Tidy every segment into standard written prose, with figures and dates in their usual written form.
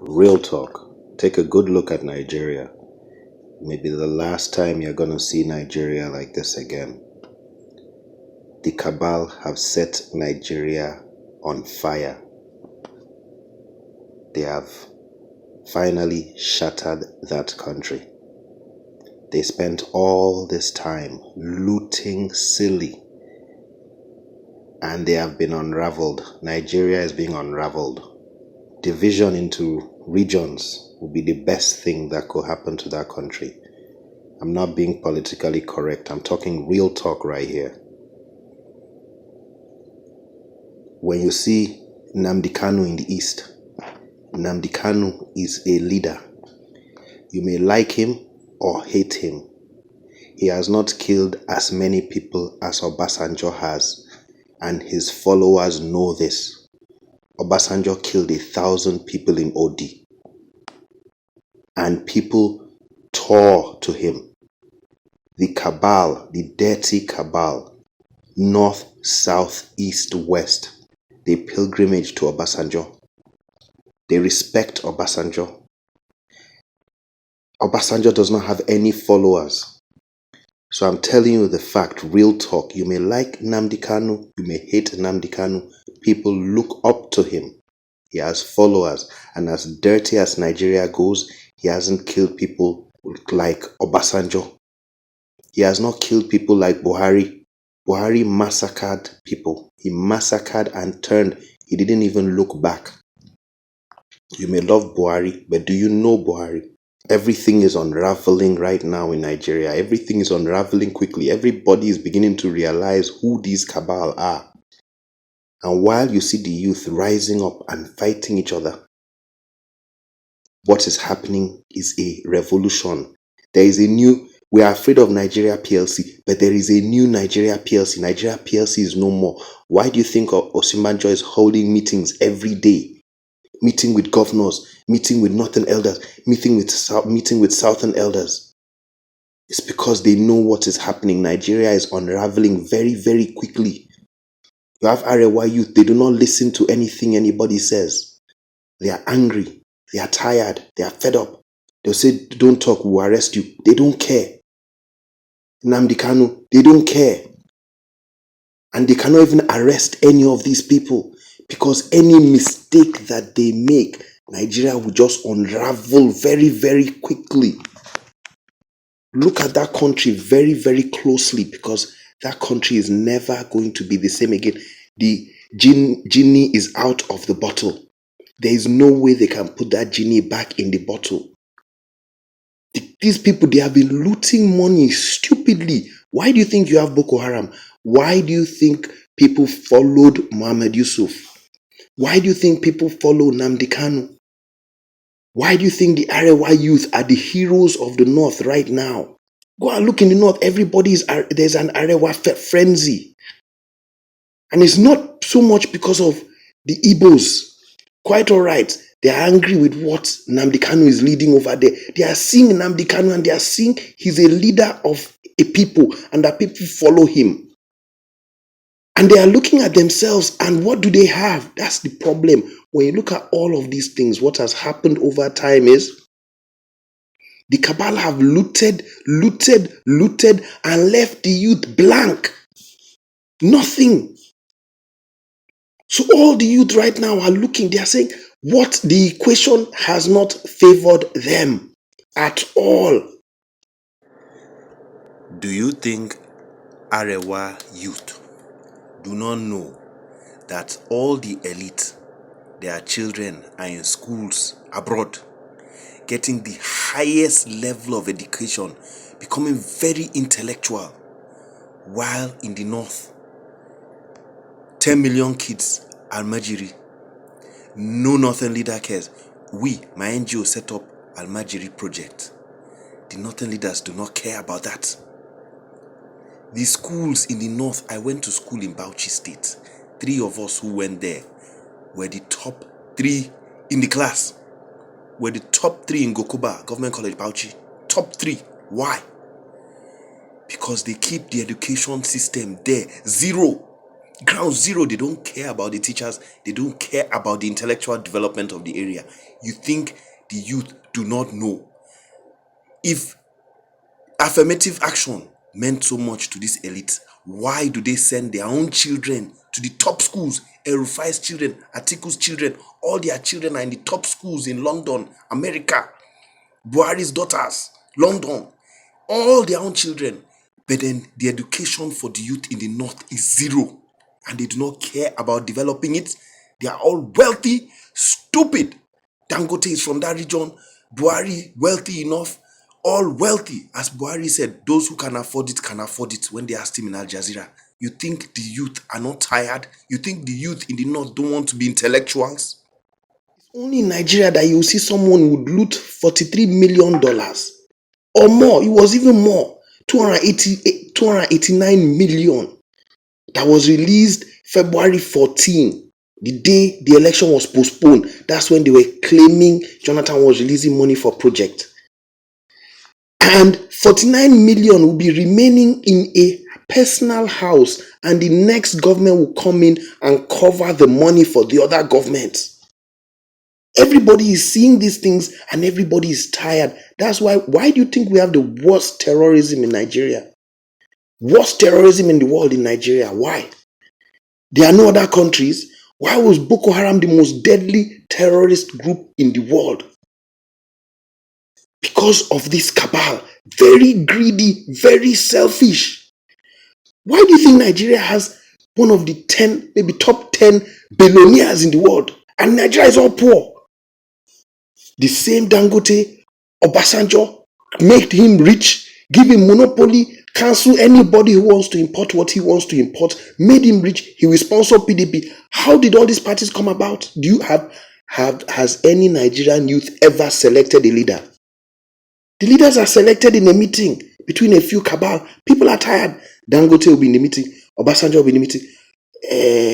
Real talk. Take a good look at Nigeria. Maybe the last time you're gonna see Nigeria like this again. The cabal have set Nigeria on fire. They have finally shattered that country. They spent all this time looting silly, and they have been unraveled. Nigeria is being unraveled. Division into regions would be the best thing that could happen to that country. I'm not being politically correct. I'm talking real talk right here. When you see Nnamdi Kanu in the east, Nnamdi Kanu is a leader. You may like him or hate him. He has not killed as many people as Obasanjo has, and his followers know this. Obasanjo killed 1,000 people in OD, and people tore to him. The cabal, the dirty cabal, north, south, east, west, they pilgrimage to Obasanjo. They respect Obasanjo. Obasanjo does not have any followers. So I'm telling you the fact, real talk. You may like Nnamdi Kanu, you may hate Nnamdi Kanu. People look up to him. He has followers. And as dirty as Nigeria goes, he hasn't killed people like Obasanjo. He has not killed people like Buhari. Buhari massacred people. He massacred and turned. He didn't even look back. You may love Buhari, but do you know Buhari? Everything is unraveling right now in Nigeria. Everything is unraveling quickly. Everybody is beginning to realize who these cabal are. And while you see the youth rising up and fighting each other, what is happening is a revolution. There is a new, we are afraid of Nigeria PLC, but there is a new Nigeria PLC. Nigeria PLC is no more. Why do you think Osinbajo is holding meetings every day? Meeting with governors, meeting with northern elders, meeting with southern elders. It's because they know what is happening. Nigeria is unraveling very, very quickly. You have Arewa youth, they do not listen to anything anybody says. They are angry, they are tired, they are fed up. They'll say, don't talk, we'll arrest you. They don't care. Nnamdi Kanu, they don't care. And they cannot even arrest any of these people, because any mistake that they make, Nigeria will just unravel very, very quickly. Look at that country very, very closely, because that country is never going to be the same again. The genie is out of the bottle. There is no way they can put that genie back in the bottle. These people, they have been looting money stupidly. Why do you think you have Boko Haram? Why do you think people followed Muhammad Yusuf? Why do you think people follow Nnamdi Kanu? Why do you think the Arewa youth are the heroes of the North right now? Go and look in the North. There's an Arewa frenzy. And it's not so much because of the Igbos. Quite all right. They are angry with what Nnamdi Kanu is leading over there. They are seeing Nnamdi Kanu and they are seeing he's a leader of a people and that people follow him. And they are looking at themselves, and what do they have? That's the problem. When you look at all of these things, what has happened over time is the cabal have looted, and left the youth blank. Nothing. So all the youth right now are looking, they are saying, what the equation has not favored them at all. Do you think Arewa youth do not know that all the elite, their children are in schools abroad, getting the highest level of education, becoming very intellectual, while in the north, 10 million kids Almajiri, no northern leader cares. My NGO set up Almajiri project. The northern leaders do not care about that. The schools in the north, I went to school in Bauchi State. 3 of us who went there were the top 3 in the class. We're the top 3 in Gokuba, Government College Bauchi. Top 3. Why? Because they keep the education system there. 0. Ground zero, they don't care about the teachers. They don't care about the intellectual development of the area. You think the youth do not know? If affirmative action meant so much to this elite, why do they send their own children to the top schools? El-Rufai's children, Atiku's children, all their children are in the top schools in London, America. Buhari's daughters, London, all their own children. But then the education for the youth in the north is zero. And they do not care about developing it. They are all wealthy, stupid. Dangote is from that region. Buhari, wealthy enough. All wealthy. As Buhari said, those who can afford it when they asked him in Al Jazeera. You think the youth are not tired? You think the youth in the north don't want to be intellectuals? It's only in Nigeria that you see someone would loot $43 million or more. It was even more. 289 million that was released February 14, the day the election was postponed. That's when they were claiming Jonathan was releasing money for project. And 49 million will be remaining in a personal house, and the next government will come in and cover the money for the other governments. Everybody is seeing these things and everybody is tired. That's why do you think we have the worst terrorism in Nigeria? Worst terrorism in the world in Nigeria. Why? There are no other countries. Why was Boko Haram the most deadly terrorist group in the world? Because of this cabal. Very greedy, very selfish. Why do you think Nigeria has one of the 10, maybe top 10 billionaires in the world? And Nigeria is all poor. The same Dangote, Obasanjo, made him rich, give him monopoly, cancel anybody who wants to import what he wants to import, made him rich. He will sponsor PDP. How did all these parties come about? Do you has any Nigerian youth ever selected a leader? The leaders are selected in a meeting between a few cabal. People are tired. Dangote will be in the meeting. Obasanjo will be in the meeting.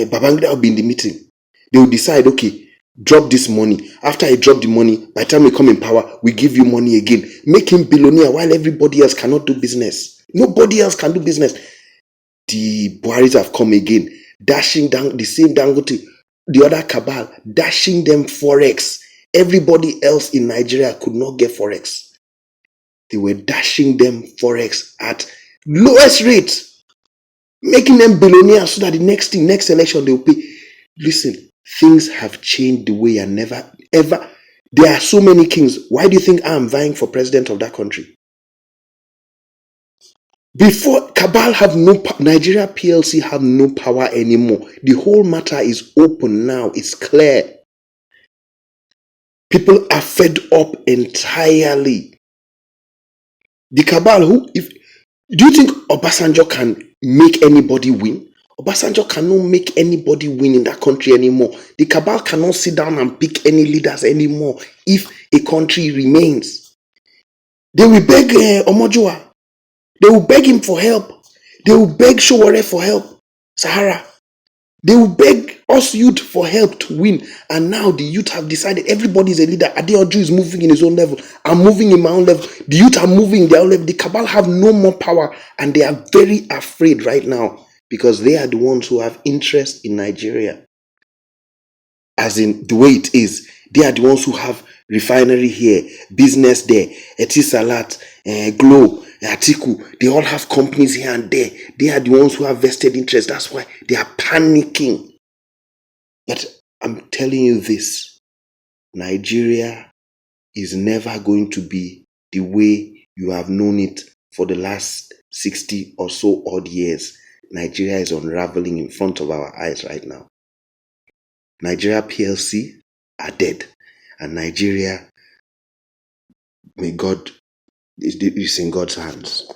Babangida will be in the meeting. They will decide, okay, drop this money. After I drop the money, by the time we come in power, we give you money again. Make him billionaire while everybody else cannot do business. Nobody else can do business. The Buharis have come again, dashing down the same Dangote, the other cabal, dashing them Forex. Everybody else in Nigeria could not get Forex. They were dashing them Forex at lowest rates, making them billionaires so that the next election they will pay. Listen, things have changed the way and never, ever. There are so many kings. Why do you think I'm vying for president of that country? Before cabal have no, Nigeria PLC have no power anymore. The whole matter is open now. It's clear. People are fed up entirely. The cabal do you think Obasanjo can make anybody win? Obasanjo cannot make anybody win in that country anymore. The cabal cannot sit down and pick any leaders anymore if a country remains. They will beg Omojua. They will beg him for help. They will beg Showore for help. Sahara. They will beg us youth for help to win. And now the youth have decided everybody is a leader. Adeoju is moving in his own level. I'm moving in my own level. The youth are moving in their own level. The cabal have no more power. And they are very afraid right now because they are the ones who have interest in Nigeria. As in the way it is. They are the ones who have refinery here, business there, Etisalat, Glow, Atiku. They all have companies here and there. They are the ones who have vested interest. That's why they are panicking. But I'm telling you this, Nigeria is never going to be the way you have known it for the last 60 or so odd years. Nigeria is unraveling in front of our eyes right now. Nigeria PLC are dead. And Nigeria, may God, is in God's hands.